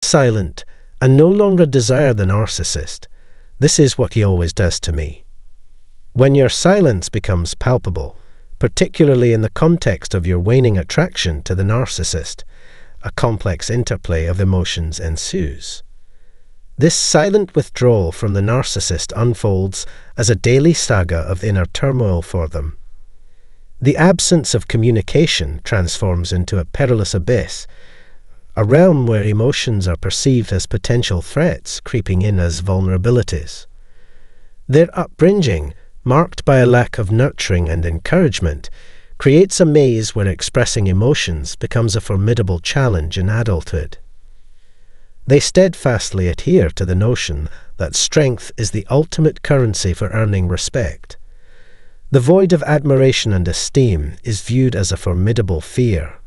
silent and no longer desire the narcissist. This is what he always does to me. When your silence becomes palpable, particularly in the context of your waning attraction to the narcissist, a complex interplay of emotions ensues. This silent withdrawal from the narcissist unfolds as a daily saga of inner turmoil for them. The absence of communication transforms into a perilous abyss, a realm where emotions are perceived as potential threats creeping in as vulnerabilities. Their upbringing, marked by a lack of nurturing and encouragement, creates a maze where expressing emotions becomes a formidable challenge in adulthood. They steadfastly adhere to the notion that strength is the ultimate currency for earning respect. The void of admiration and esteem is viewed as a formidable fear.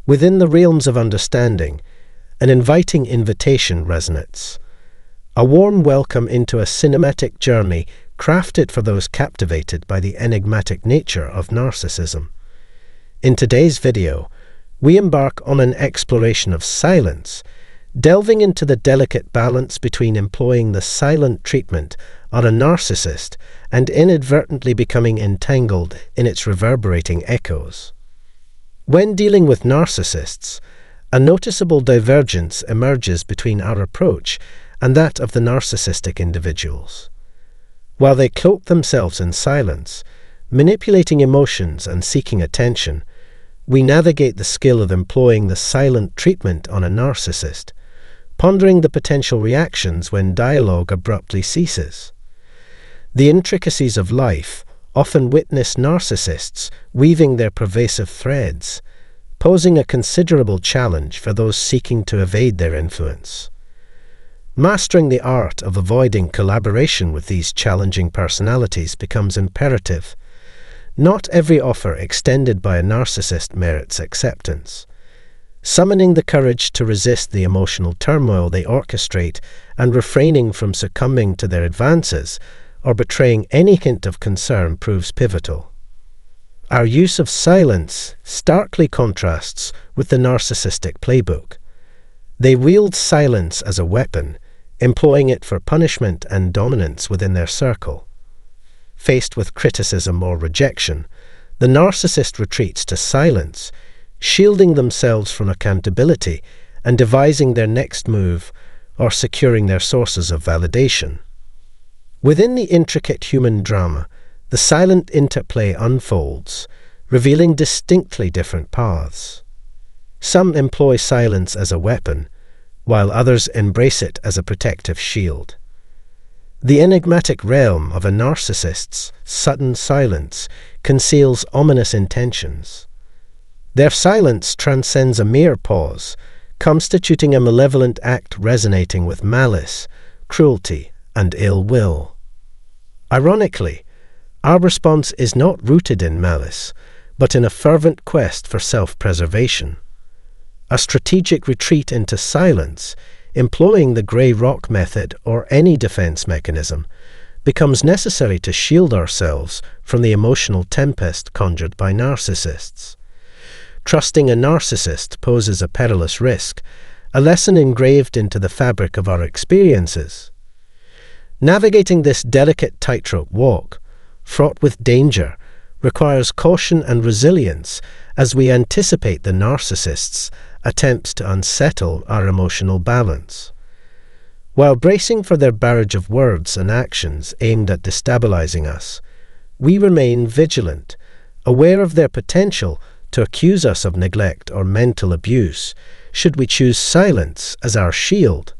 Within the realms of understanding, an inviting invitation resonates, a warm welcome into a cinematic journey crafted for those captivated by the enigmatic nature of narcissism. In today's video, we embark on an exploration of silence, delving into the delicate balance between employing the silent treatment on a narcissist and inadvertently becoming entangled in its reverberating echoes. When dealing with narcissists, a noticeable divergence emerges between our approach and that of the narcissistic individuals. While they cloak themselves in silence, manipulating emotions and seeking attention, we navigate the skill of employing the silent treatment on a narcissist, pondering the potential reactions when dialogue abruptly ceases. The intricacies of life often witness narcissists weaving their pervasive threads, posing a considerable challenge for those seeking to evade their influence. Mastering the art of avoiding collaboration with these challenging personalities becomes imperative. Not every offer extended by a narcissist merits acceptance. Summoning the courage to resist the emotional turmoil they orchestrate and refraining from succumbing to their advances or betraying any hint of concern proves pivotal. Our use of silence starkly contrasts with the narcissistic playbook. They wield silence as a weapon, employing it for punishment and dominance within their circle. Faced with criticism or rejection, the narcissist retreats to silence, shielding themselves from accountability and devising their next move or securing their sources of validation. Within the intricate human drama, the silent interplay unfolds, revealing distinctly different paths. Some employ silence as a weapon, while others embrace it as a protective shield. The enigmatic realm of a narcissist's sudden silence conceals ominous intentions. Their silence transcends a mere pause, constituting a malevolent act resonating with malice, cruelty, and ill will. Ironically, our response is not rooted in malice, but in a fervent quest for self-preservation. A strategic retreat into silence, employing the grey rock method or any defense mechanism, becomes necessary to shield ourselves from the emotional tempest conjured by narcissists. Trusting a narcissist poses a perilous risk, a lesson engraved into the fabric of our experiences. Navigating this delicate tightrope walk, fraught with danger, requires caution and resilience as we anticipate the narcissist's attempts to unsettle our emotional balance. While bracing for their barrage of words and actions aimed at destabilizing us, we remain vigilant, aware of their potential to accuse us of neglect or mental abuse should we choose silence as our shield.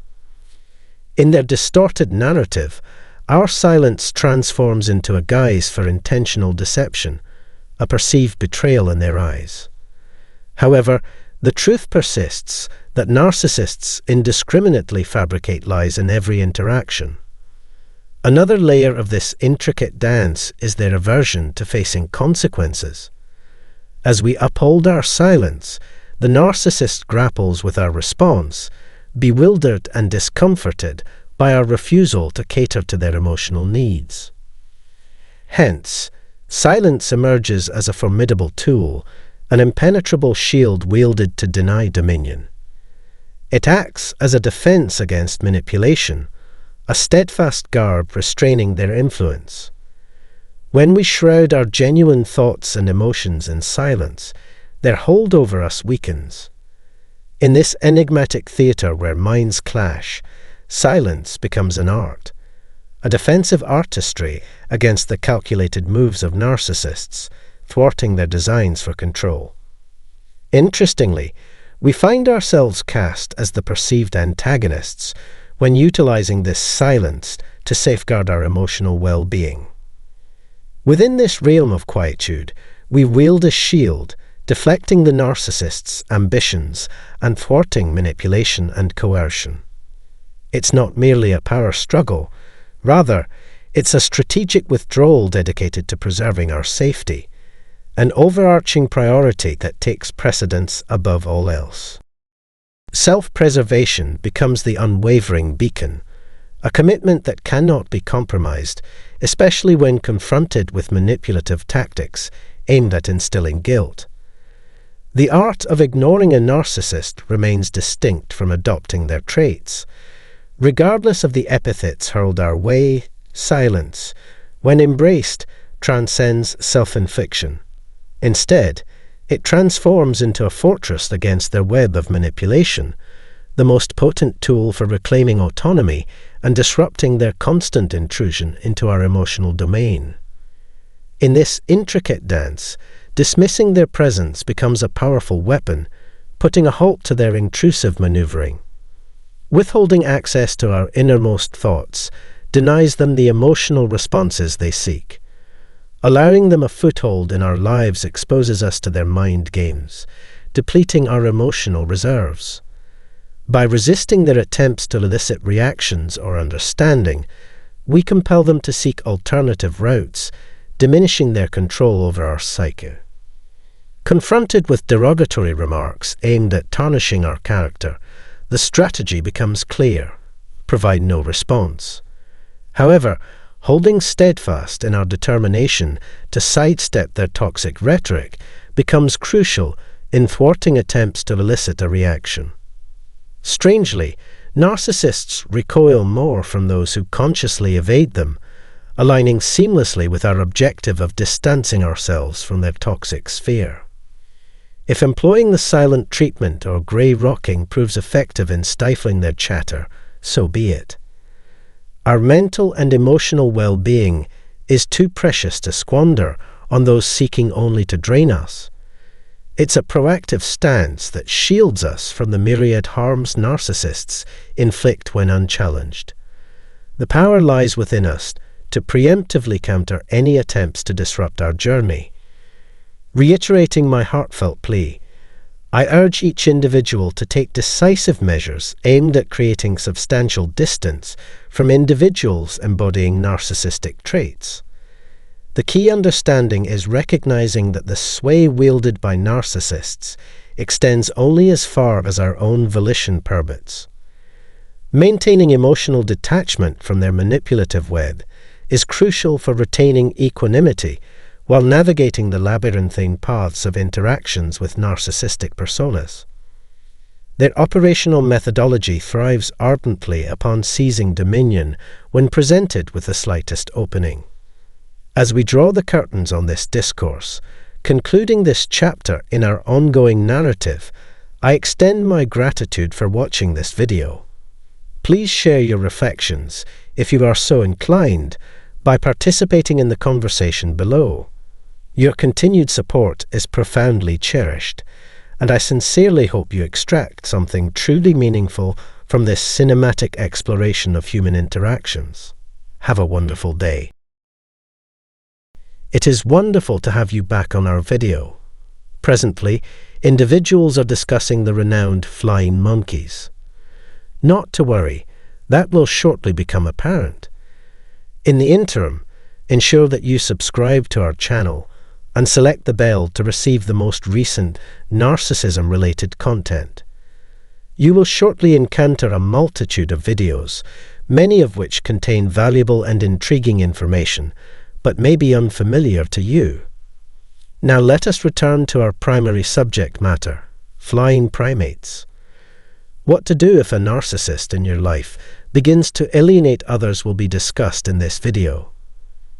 In their distorted narrative, our silence transforms into a guise for intentional deception, a perceived betrayal in their eyes. However, the truth persists that narcissists indiscriminately fabricate lies in every interaction. Another layer of this intricate dance is their aversion to facing consequences. As we uphold our silence, the narcissist grapples with our response, bewildered and discomforted by our refusal to cater to their emotional needs. Hence, silence emerges as a formidable tool, an impenetrable shield wielded to deny dominion. It acts as a defense against manipulation, a steadfast garb restraining their influence. When we shroud our genuine thoughts and emotions in silence, their hold over us weakens. In this enigmatic theatre where minds clash, silence becomes an art, a defensive artistry against the calculated moves of narcissists, thwarting their designs for control. Interestingly, we find ourselves cast as the perceived antagonists when utilizing this silence to safeguard our emotional well-being. Within this realm of quietude, we wield a shield, deflecting the narcissist's ambitions and thwarting manipulation and coercion. It's not merely a power struggle, rather, it's a strategic withdrawal dedicated to preserving our safety, an overarching priority that takes precedence above all else. Self-preservation becomes the unwavering beacon, a commitment that cannot be compromised, especially when confronted with manipulative tactics aimed at instilling guilt. The art of ignoring a narcissist remains distinct from adopting their traits. Regardless of the epithets hurled our way, silence, when embraced, transcends self-infliction. Instead, it transforms into a fortress against their web of manipulation, the most potent tool for reclaiming autonomy and disrupting their constant intrusion into our emotional domain. In this intricate dance, dismissing their presence becomes a powerful weapon, putting a halt to their intrusive maneuvering. Withholding access to our innermost thoughts denies them the emotional responses they seek. Allowing them a foothold in our lives exposes us to their mind games, depleting our emotional reserves. By resisting their attempts to elicit reactions or understanding, we compel them to seek alternative routes, diminishing their control over our psyche. Confronted with derogatory remarks aimed at tarnishing our character, the strategy becomes clear: provide no response. However, holding steadfast in our determination to sidestep their toxic rhetoric becomes crucial in thwarting attempts to elicit a reaction. Strangely, narcissists recoil more from those who consciously evade them, aligning seamlessly with our objective of distancing ourselves from their toxic sphere. If employing the silent treatment or grey rocking proves effective in stifling their chatter, so be it. Our mental and emotional well-being is too precious to squander on those seeking only to drain us. It's a proactive stance that shields us from the myriad harms narcissists inflict when unchallenged. The power lies within us to preemptively counter any attempts to disrupt our journey. Reiterating my heartfelt plea, I urge each individual to take decisive measures aimed at creating substantial distance from individuals embodying narcissistic traits. The key understanding is recognizing that the sway wielded by narcissists extends only as far as our own volition permits. Maintaining emotional detachment from their manipulative web is crucial for retaining equanimity while navigating the labyrinthine paths of interactions with narcissistic personas. Their operational methodology thrives ardently upon seizing dominion when presented with the slightest opening. As we draw the curtains on this discourse, concluding this chapter in our ongoing narrative, I extend my gratitude for watching this video. Please share your reflections, if you are so inclined, by participating in the conversation below. Your continued support is profoundly cherished, and I sincerely hope you extract something truly meaningful from this cinematic exploration of human interactions. Have a wonderful day. It is wonderful to have you back on our video. Presently, individuals are discussing the renowned flying monkeys. Not to worry, that will shortly become apparent. In the interim, ensure that you subscribe to our channel and select the bell to receive the most recent narcissism-related content. You will shortly encounter a multitude of videos, many of which contain valuable and intriguing information, but may be unfamiliar to you. Now let us return to our primary subject matter, flying primates. What to do if a narcissist in your life begins to alienate others will be discussed in this video.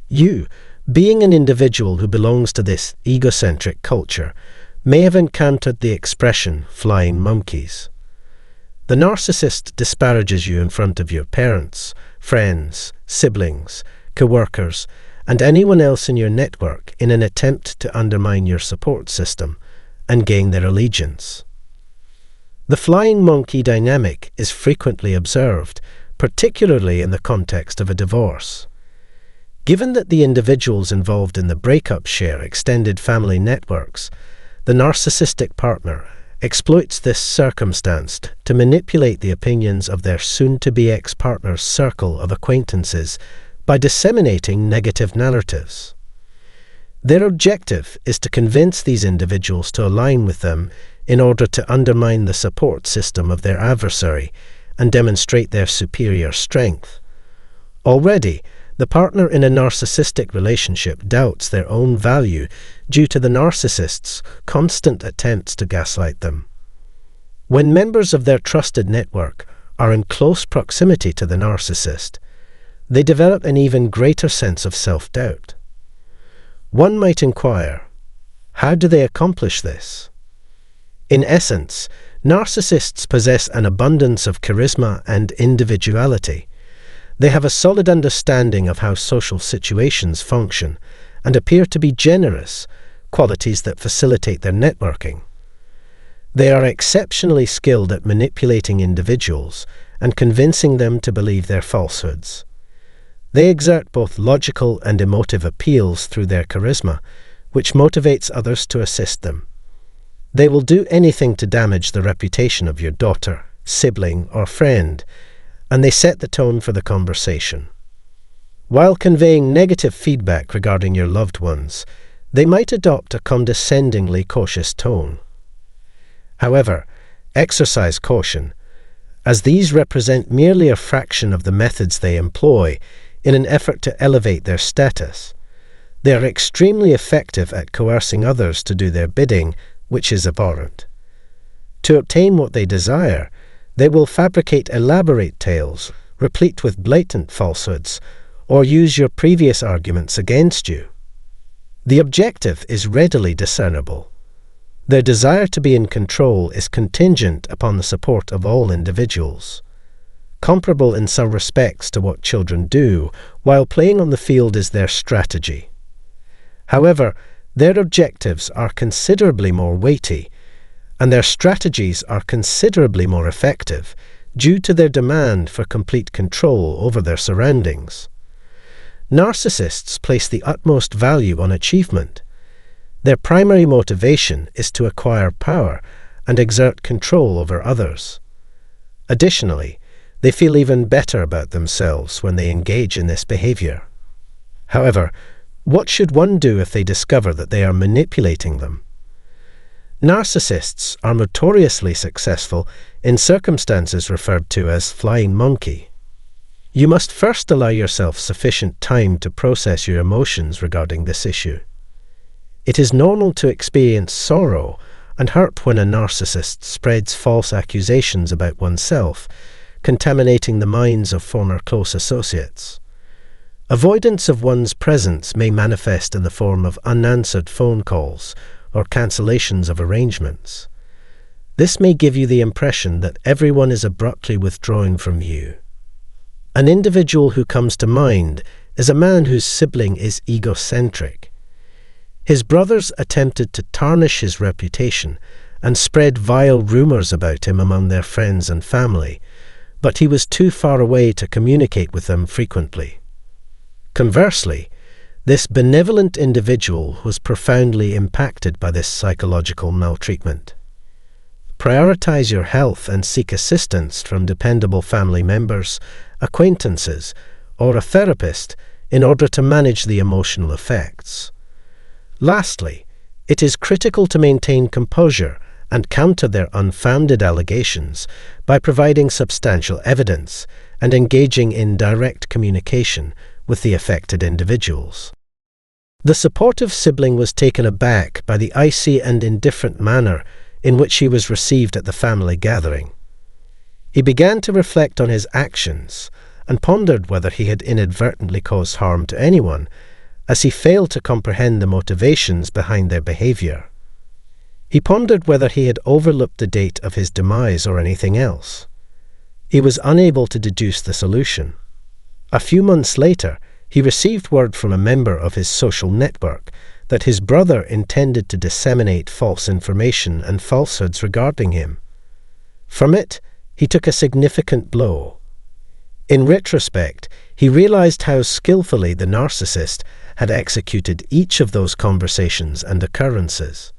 You, being an individual who belongs to this egocentric culture, may have encountered the expression flying monkeys. The narcissist disparages you in front of your parents, friends, siblings, co-workers, and anyone else in your network in an attempt to undermine your support system and gain their allegiance. The flying monkey dynamic is frequently observed, particularly in the context of a divorce. Given that the individuals involved in the breakup share extended family networks, the narcissistic partner exploits this circumstance to manipulate the opinions of their soon-to-be ex-partner's circle of acquaintances by disseminating negative narratives. Their objective is to convince these individuals to align with them in order to undermine the support system of their adversary and demonstrate their superior strength. Already, the partner in a narcissistic relationship doubts their own value due to the narcissist's constant attempts to gaslight them. When members of their trusted network are in close proximity to the narcissist, they develop an even greater sense of self-doubt. One might inquire, how do they accomplish this? In essence, narcissists possess an abundance of charisma and individuality. They have a solid understanding of how social situations function and appear to be generous, qualities that facilitate their networking. They are exceptionally skilled at manipulating individuals and convincing them to believe their falsehoods. They exert both logical and emotive appeals through their charisma, which motivates others to assist them. They will do anything to damage the reputation of your daughter, sibling, or friend, and they set the tone for the conversation. While conveying negative feedback regarding your loved ones, they might adopt a condescendingly cautious tone. However, exercise caution, as these represent merely a fraction of the methods they employ in an effort to elevate their status. They are extremely effective at coercing others to do their bidding, which is abhorrent. To obtain what they desire, they will fabricate elaborate tales, replete with blatant falsehoods, or use your previous arguments against you. The objective is readily discernible. Their desire to be in control is contingent upon the support of all individuals. Comparable in some respects to what children do while playing on the field is their strategy. However, their objectives are considerably more weighty, and their strategies are considerably more effective due to their demand for complete control over their surroundings. Narcissists place the utmost value on achievement. Their primary motivation is to acquire power and exert control over others. Additionally, they feel even better about themselves when they engage in this behavior. However, what should one do if they discover that they are manipulating them? Narcissists are notoriously successful in circumstances referred to as flying monkey. You must first allow yourself sufficient time to process your emotions regarding this issue. It is normal to experience sorrow and hurt when a narcissist spreads false accusations about oneself, contaminating the minds of former close associates. Avoidance of one's presence may manifest in the form of unanswered phone calls or cancellations of arrangements. This may give you the impression that everyone is abruptly withdrawing from you. An individual who comes to mind is a man whose sibling is egocentric. His brothers attempted to tarnish his reputation and spread vile rumors about him among their friends and family, but he was too far away to communicate with them frequently. Conversely, this benevolent individual was profoundly impacted by this psychological maltreatment. Prioritize your health and seek assistance from dependable family members, acquaintances, or a therapist in order to manage the emotional effects. Lastly, it is critical to maintain composure and counter their unfounded allegations by providing substantial evidence and engaging in direct communication with the affected individuals. The supportive sibling was taken aback by the icy and indifferent manner in which he was received at the family gathering. He began to reflect on his actions and pondered whether he had inadvertently caused harm to anyone, as he failed to comprehend the motivations behind their behavior. He pondered whether he had overlooked the date of his demise or anything else. He was unable to deduce the solution. A few months later, he received word from a member of his social network that his brother intended to disseminate false information and falsehoods regarding him. From it, he took a significant blow. In retrospect, he realized how skillfully the narcissist had executed each of those conversations and occurrences.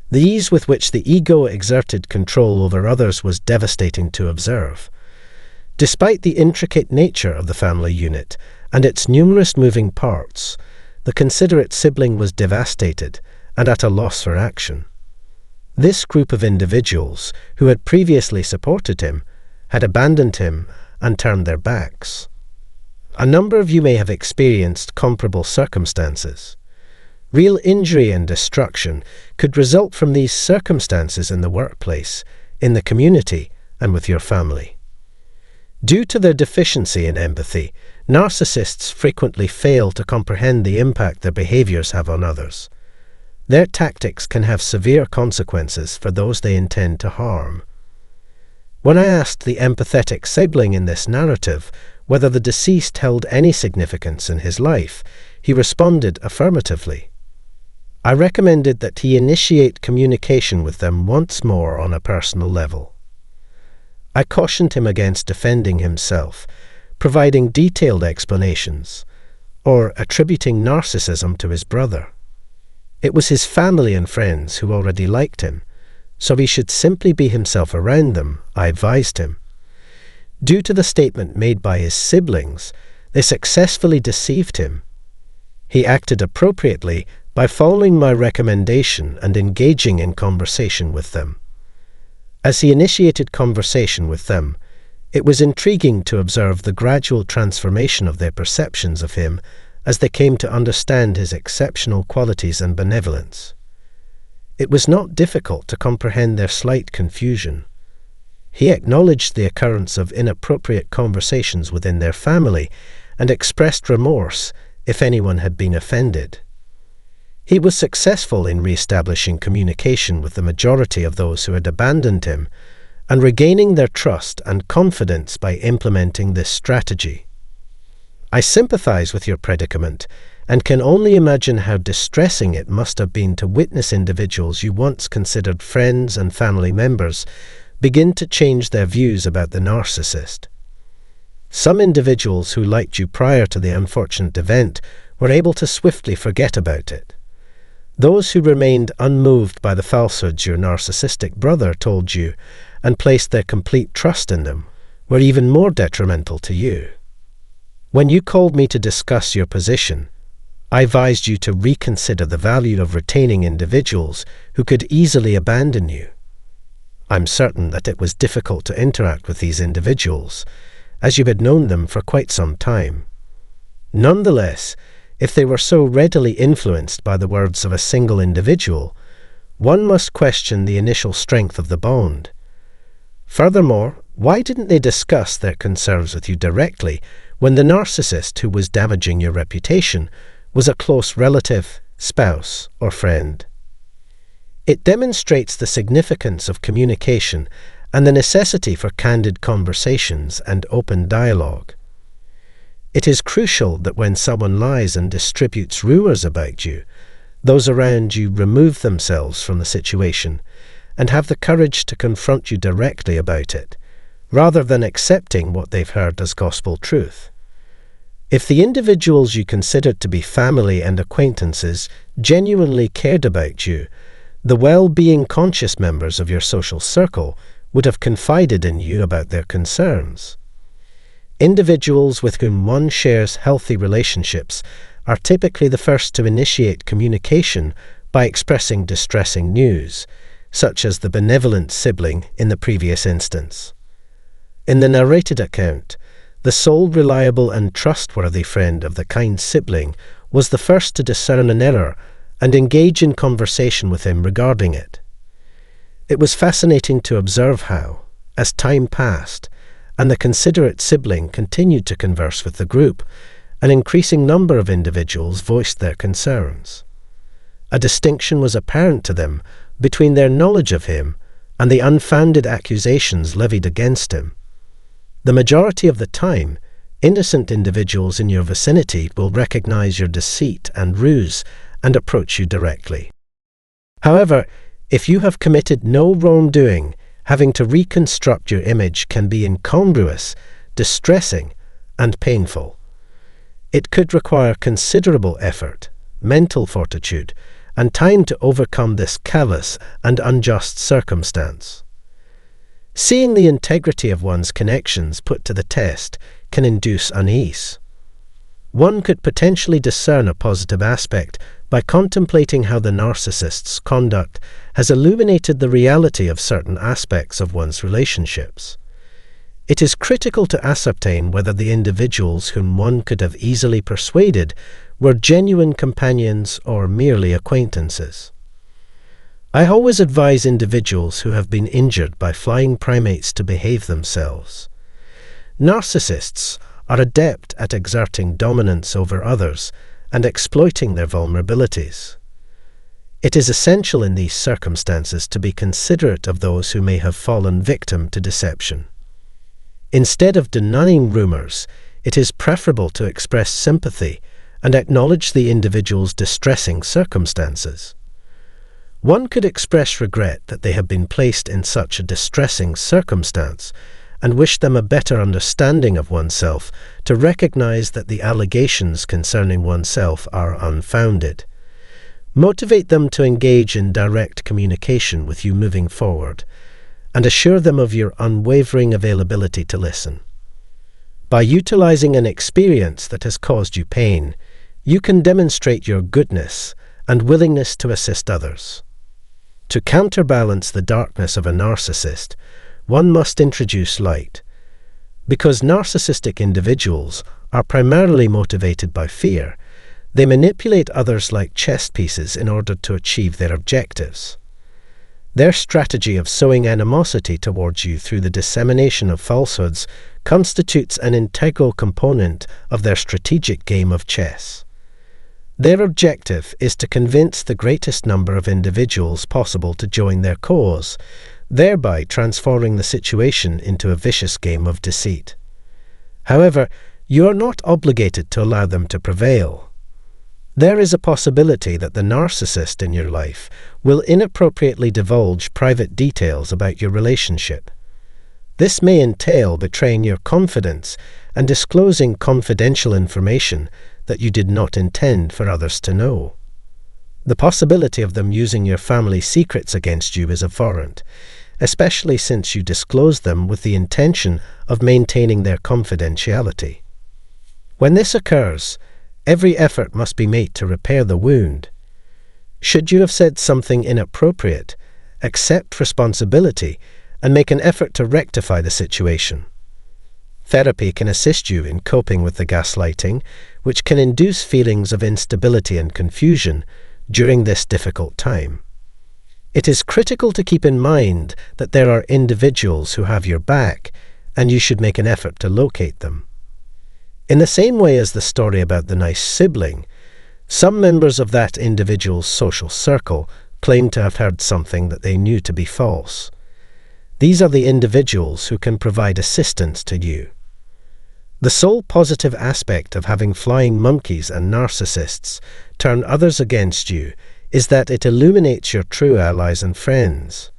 The ease with which the ego exerted control over others was devastating to observe. Despite the intricate nature of the family unit and its numerous moving parts, the considerate sibling was devastated and at a loss for action. This group of individuals, who had previously supported him, had abandoned him and turned their backs. A number of you may have experienced comparable circumstances. Real injury and destruction could result from these circumstances in the workplace, in the community, and with your family. Due to their deficiency in empathy, narcissists frequently fail to comprehend the impact their behaviors have on others. Their tactics can have severe consequences for those they intend to harm. When I asked the empathetic sibling in this narrative whether the deceased held any significance in his life, he responded affirmatively. I recommended that he initiate communication with them once more on a personal level. I cautioned him against defending himself, providing detailed explanations, or attributing narcissism to his brother. It was his family and friends who already liked him, so he should simply be himself around them, I advised him. Due to the statement made by his siblings, they successfully deceived him. He acted appropriately by following my recommendation and engaging in conversation with them. As he initiated conversation with them, it was intriguing to observe the gradual transformation of their perceptions of him as they came to understand his exceptional qualities and benevolence. It was not difficult to comprehend their slight confusion. He acknowledged the occurrence of inappropriate conversations within their family and expressed remorse if anyone had been offended. He was successful in re-establishing communication with the majority of those who had abandoned him and regaining their trust and confidence by implementing this strategy. I sympathize with your predicament and can only imagine how distressing it must have been to witness individuals you once considered friends and family members begin to change their views about the narcissist. Some individuals who liked you prior to the unfortunate event were able to swiftly forget about it. Those who remained unmoved by the falsehoods your narcissistic brother told you and placed their complete trust in them were even more detrimental to you. When you called me to discuss your position, I advised you to reconsider the value of retaining individuals who could easily abandon you. I'm certain that it was difficult to interact with these individuals, as you had known them for quite some time. Nonetheless, if they were so readily influenced by the words of a single individual, one must question the initial strength of the bond. Furthermore, why didn't they discuss their concerns with you directly when the narcissist who was damaging your reputation was a close relative, spouse, or friend? It demonstrates the significance of communication and the necessity for candid conversations and open dialogue. It is crucial that when someone lies and distributes rumors about you, those around you remove themselves from the situation and have the courage to confront you directly about it, rather than accepting what they've heard as gospel truth. If the individuals you considered to be family and acquaintances genuinely cared about you, the well-being conscious members of your social circle would have confided in you about their concerns. Individuals with whom one shares healthy relationships are typically the first to initiate communication by expressing distressing news, such as the benevolent sibling in the previous instance. In the narrated account, the sole reliable and trustworthy friend of the kind sibling was the first to discern an error and engage in conversation with him regarding it. It was fascinating to observe how, as time passed, and the considerate sibling continued to converse with the group, an increasing number of individuals voiced their concerns. A distinction was apparent to them between their knowledge of him and the unfounded accusations levied against him. The majority of the time, innocent individuals in your vicinity will recognize your deceit and ruse and approach you directly. However, if you have committed no wrongdoing, having to reconstruct your image can be incongruous, distressing, and painful. It could require considerable effort, mental fortitude, and time to overcome this callous and unjust circumstance. Seeing the integrity of one's connections put to the test can induce unease. One could potentially discern a positive aspect by contemplating how the narcissist's conduct has illuminated the reality of certain aspects of one's relationships. It is critical to ascertain whether the individuals whom one could have easily persuaded were genuine companions or merely acquaintances. I always advise individuals who have been injured by flying primates to behave themselves. Narcissists are adept at exerting dominance over others and exploiting their vulnerabilities. It is essential in these circumstances to be considerate of those who may have fallen victim to deception. Instead of denying rumors, it is preferable to express sympathy and acknowledge the individual's distressing circumstances. One could express regret that they have been placed in such a distressing circumstance and wish them a better understanding of oneself to recognize that the allegations concerning oneself are unfounded. Motivate them to engage in direct communication with you moving forward, and assure them of your unwavering availability to listen. By utilizing an experience that has caused you pain, you can demonstrate your goodness and willingness to assist others. To counterbalance the darkness of a narcissist, one must introduce light. Because narcissistic individuals are primarily motivated by fear, they manipulate others like chess pieces in order to achieve their objectives. Their strategy of sowing animosity towards you through the dissemination of falsehoods constitutes an integral component of their strategic game of chess. Their objective is to convince the greatest number of individuals possible to join their cause, thereby transforming the situation into a vicious game of deceit. However, you are not obligated to allow them to prevail. There is a possibility that the narcissist in your life will inappropriately divulge private details about your relationship. This may entail betraying your confidence and disclosing confidential information that you did not intend for others to know. The possibility of them using your family secrets against you is abhorrent, especially since you disclose them with the intention of maintaining their confidentiality. When this occurs, every effort must be made to repair the wound. Should you have said something inappropriate, accept responsibility and make an effort to rectify the situation. Therapy can assist you in coping with the gaslighting, which can induce feelings of instability and confusion during this difficult time. It is critical to keep in mind that there are individuals who have your back, and you should make an effort to locate them. In the same way as the story about the nice sibling, some members of that individual's social circle claim to have heard something that they knew to be false. These are the individuals who can provide assistance to you. The sole positive aspect of having flying monkeys and narcissists turn others against you is that it illuminates your true allies and friends.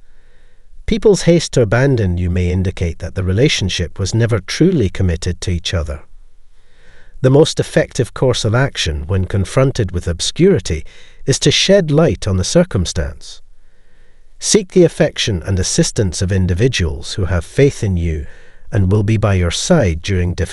People's haste to abandon you may indicate that the relationship was never truly committed to each other. The most effective course of action when confronted with obscurity is to shed light on the circumstance. Seek the affection and assistance of individuals who have faith in you and will be by your side during difficult